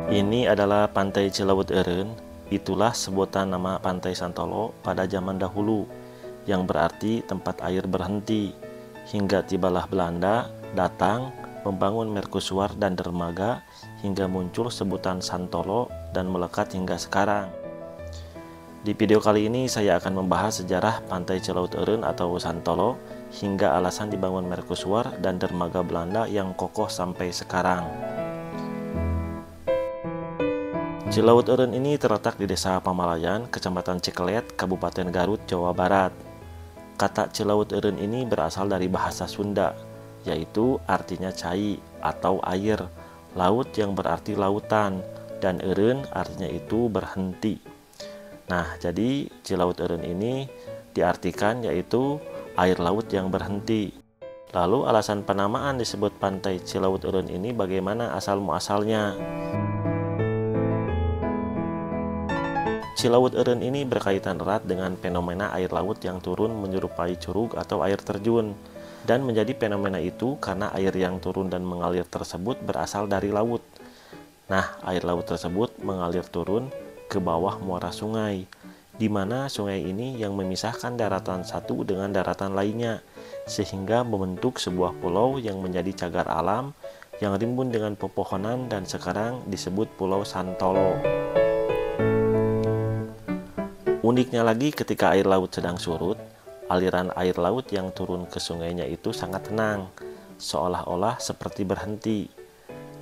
Ini adalah Pantai Cilaut Eureun. Itulah sebutan nama Pantai Santolo pada zaman dahulu, yang berarti tempat air berhenti. Hingga tibalah Belanda datang membangun mercusuar dan dermaga hingga muncul sebutan Santolo dan melekat hingga sekarang. Di video kali ini saya akan membahas sejarah Pantai Cilaut Eureun atau Santolo hingga alasan dibangun mercusuar dan dermaga Belanda yang kokoh sampai sekarang. Cilaut Eureun ini terletak di Desa Pamalayan, Kecamatan Cikelet, Kabupaten Garut, Jawa Barat. Kata Cilaut Eureun ini berasal dari bahasa Sunda, yaitu artinya cai atau air, laut yang berarti lautan, dan eureun artinya itu berhenti. Nah, jadi Cilaut Eureun ini diartikan yaitu air laut yang berhenti. Lalu alasan penamaan disebut Pantai Cilaut Eureun ini bagaimana asal-muasalnya? Cilaut Eureun ini berkaitan erat dengan fenomena air laut yang turun menyerupai curug atau air terjun. Dan menjadi fenomena itu karena air yang turun dan mengalir tersebut berasal dari laut. Nah, air laut tersebut mengalir turun ke bawah muara sungai, di mana sungai ini yang memisahkan daratan satu dengan daratan lainnya, sehingga membentuk sebuah pulau yang menjadi cagar alam yang rimbun dengan pepohonan dan sekarang disebut Pulau Santolo. Uniknya lagi, ketika air laut sedang surut, aliran air laut yang turun ke sungainya itu sangat tenang, seolah-olah seperti berhenti.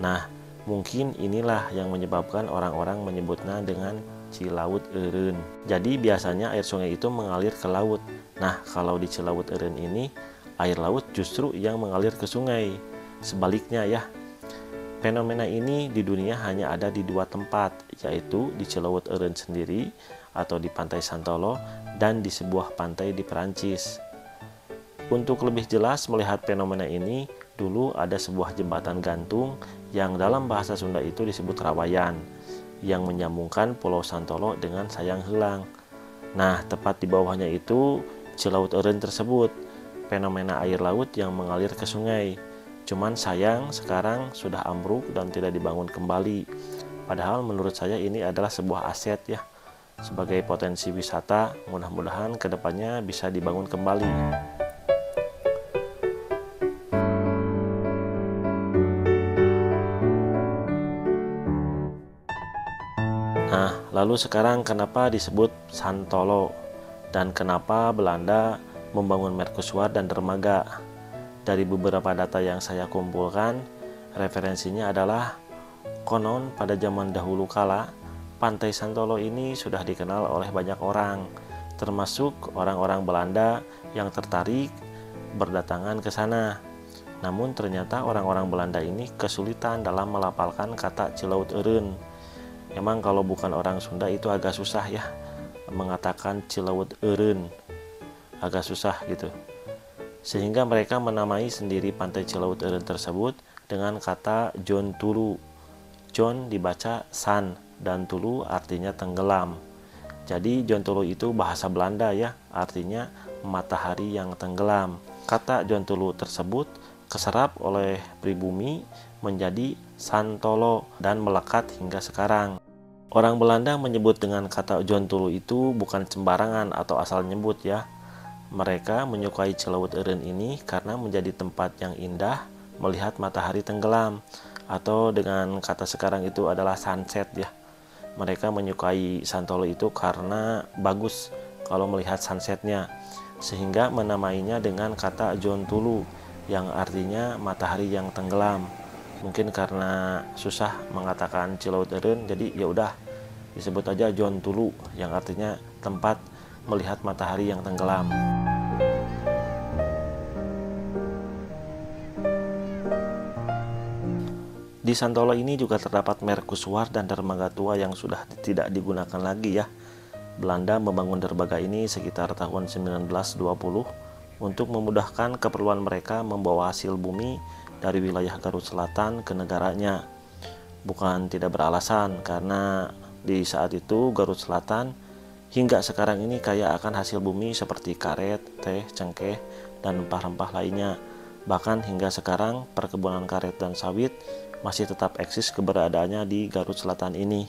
Nah, mungkin inilah yang menyebabkan orang-orang menyebutnya dengan Cilaut Eureun. Jadi biasanya air sungai itu mengalir ke laut. Nah, kalau di Cilaut Eureun ini, air laut justru yang mengalir ke sungai. Sebaliknya ya. Fenomena ini di dunia hanya ada di dua tempat, yaitu di Cilaut Eureun sendiri atau di Pantai Santolo dan di sebuah pantai di Perancis. Untuk lebih jelas melihat fenomena ini, dulu ada sebuah jembatan gantung yang dalam bahasa Sunda itu disebut rawayan, yang menyambungkan Pulau Santolo dengan Sayang Heulang. Nah, tepat di bawahnya itu Cilaut Eureun tersebut, fenomena air laut yang mengalir ke sungai. Cuman sayang sekarang sudah ambruk dan tidak dibangun kembali. Padahal menurut saya ini adalah sebuah aset ya, sebagai potensi wisata. Mudah-mudahan kedepannya bisa dibangun kembali. Nah, lalu sekarang kenapa disebut Santolo dan kenapa Belanda membangun mercusuar dan dermaga? Dari beberapa data yang saya kumpulkan, referensinya adalah konon pada zaman dahulu kala Pantai Santolo ini sudah dikenal oleh banyak orang, termasuk orang-orang Belanda yang tertarik berdatangan ke sana. Namun ternyata orang-orang Belanda ini kesulitan dalam melafalkan kata Cilaut Eureun. Emang kalau bukan orang Sunda itu agak susah ya mengatakan Cilaut Eureun, agak susah gitu. Sehingga mereka menamai sendiri Pantai Cilaut Eureun tersebut dengan kata Jon Tulu. Jon dibaca san dan Tulu artinya tenggelam. Jadi Jon Tulu itu bahasa Belanda ya, artinya matahari yang tenggelam. Kata Jon Tulu tersebut keserap oleh pribumi menjadi Santolo dan melekat hingga sekarang. Orang Belanda menyebut dengan kata Jon Tulu itu bukan sembarangan atau asal nyebut ya. Mereka menyukai Cilaut Eureun ini karena menjadi tempat yang indah melihat matahari tenggelam, atau dengan kata sekarang itu adalah sunset ya. Mereka menyukai Santolo itu karena bagus kalau melihat sunsetnya, sehingga menamainya dengan kata Jon Tulu yang artinya matahari yang tenggelam. Mungkin karena susah mengatakan Cilaut Eureun, jadi ya udah disebut aja Jon Tulu yang artinya tempat melihat matahari yang tenggelam. Di Santolo ini juga terdapat mercusuar dan dermaga tua yang sudah tidak digunakan lagi ya. Belanda membangun dermaga ini sekitar tahun 1920 untuk memudahkan keperluan mereka membawa hasil bumi dari wilayah Garut Selatan ke negaranya. Bukan tidak beralasan, karena di saat itu Garut Selatan hingga sekarang ini kaya akan hasil bumi seperti karet, teh, cengkeh, dan rempah-rempah lainnya. Bahkan hingga sekarang perkebunan karet dan sawit masih tetap eksis keberadaannya di Garut Selatan ini.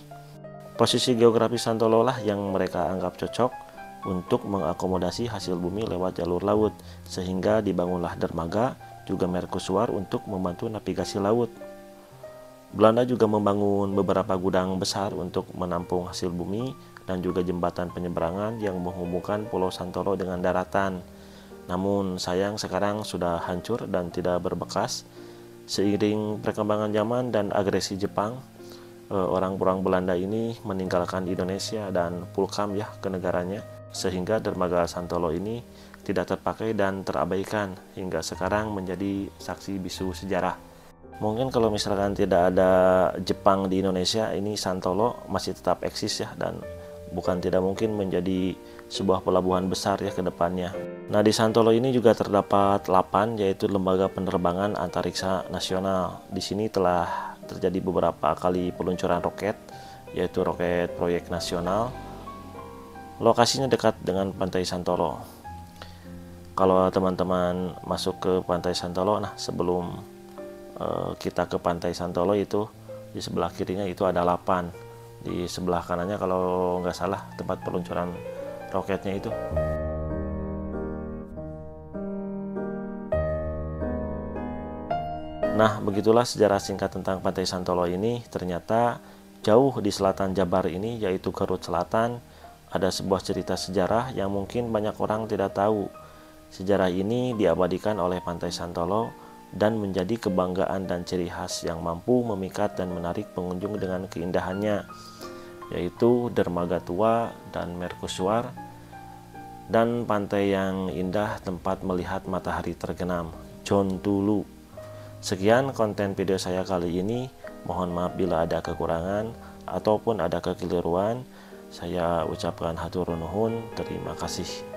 Posisi geografis Santolo lah yang mereka anggap cocok untuk mengakomodasi hasil bumi lewat jalur laut, sehingga dibangunlah dermaga juga mercusuar untuk membantu navigasi laut. Belanda juga membangun beberapa gudang besar untuk menampung hasil bumi dan juga jembatan penyeberangan yang menghubungkan Pulau Santolo dengan daratan. Namun sayang sekarang sudah hancur dan tidak berbekas. Seiring perkembangan zaman dan agresi Jepang, orang-orang Belanda ini meninggalkan Indonesia dan pulkam ya ke negaranya, sehingga dermaga Santolo ini tidak terpakai dan terabaikan hingga sekarang menjadi saksi bisu sejarah. Mungkin kalau misalkan tidak ada Jepang di Indonesia, ini Santolo masih tetap eksis ya, dan bukan tidak mungkin menjadi sebuah pelabuhan besar ya ke depannya. Nah, di Santolo ini juga terdapat LAPAN, yaitu Lembaga Penerbangan Antariksa Nasional. Di sini telah terjadi beberapa kali peluncuran roket, yaitu roket proyek nasional. Lokasinya dekat dengan Pantai Santolo. Kalau teman-teman masuk ke Pantai Santolo, nah sebelum kita ke Pantai Santolo itu di sebelah kirinya itu ada LAPAN. Di sebelah kanannya kalau nggak salah tempat peluncuran roketnya itu. Nah, begitulah sejarah singkat tentang Pantai Santolo ini. Ternyata jauh di selatan Jabar ini, yaitu Garut Selatan, ada sebuah cerita sejarah yang mungkin banyak orang tidak tahu. Sejarah ini diabadikan oleh Pantai Santolo dan menjadi kebanggaan dan ciri khas yang mampu memikat dan menarik pengunjung dengan keindahannya, yaitu dermaga tua dan mercusuar, dan pantai yang indah tempat melihat matahari tergenam, Jontulu. Sekian konten video saya kali ini. Mohon maaf bila ada kekurangan ataupun ada kekeliruan. Saya ucapkan hatur nuhun, terima kasih.